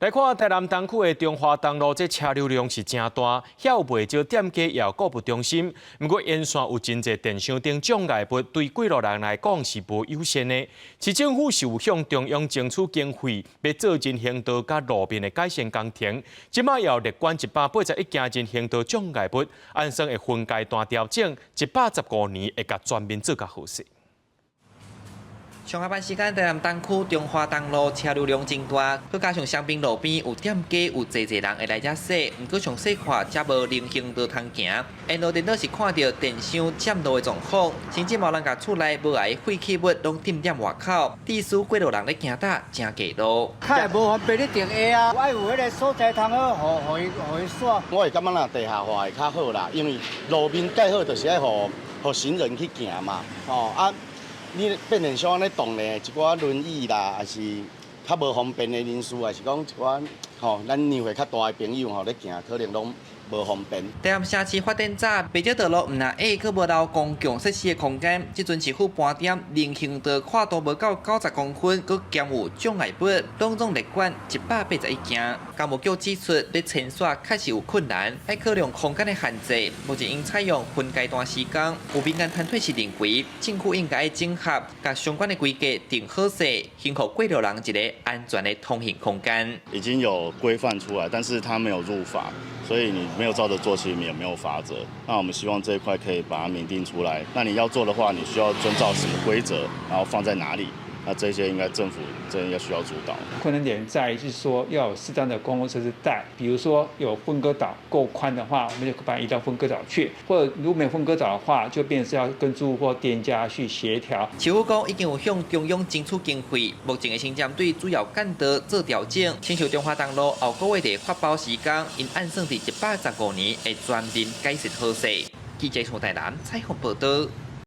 来看台南东区的中华东路，这车流量是真大，遐有袂少店家也有顾不中心。不过沿线有真侪电商等障碍物，对几路人来讲是无优先的。市政府是有向中央争取经费，要做人行道甲路面的改善工程。即马也有列管181件人行道障碍物，按算会分阶段调整，115年会甲全面做甲好势。 上下班时间，台南东区中华东路车流量真大，佮加上双滨路边有店家，有侪人会来遮洗，毋过详细看，则无人行道通行。沿路颠倒是看到电商占路的状况，甚至冇人甲厝内无碍废弃物拢抌踮外口，地书几路人咧行搭真过路。较会无方便咧停下啊，我有迄个所在通好，互伊煞。我会感觉啦，地下化会较好啦，因为路面盖好，就是爱互行人去行嘛，哦啊。 你变成像安尼动咧，一寡轮椅啦，还是较无方便的人士，还是讲一寡咱年岁较大的朋友咧行，可能拢无方便。台南城市发展早，北少道路唔那佫无留公共设施的空间，即阵市府盘点人行道跨度无到90公分，佮兼有障碍物，拢总列管181件。工务局指出，要清刷确实有困难，要考量空间的限制。目前应采用分阶段施工。有民间团体是认为，政府应该整合，甲相关的规格定好势，幸福过路人一个安全的通行空间。已经有规范出来，但是它没有入法，所以你没有照着做，其实也没有法则。那我们希望这一块可以把它明定出来。那你要做的话，你需要遵照什么规则，然后放在哪里？ 那这些应该政府真的要需要主导。困难点在于是说要有适当的公共设施带，比如说有分割岛够宽的话，我们就把它移到分割岛去；或者如果没有分割岛的话，就变成是要跟住户或店家去协调。市府讲已经有向中央争取经费，目前的行政对主要干道做调整。亲像中华东路后个月的发包时间，因按算伫115年会全面改善好势。记者从台南采访报道。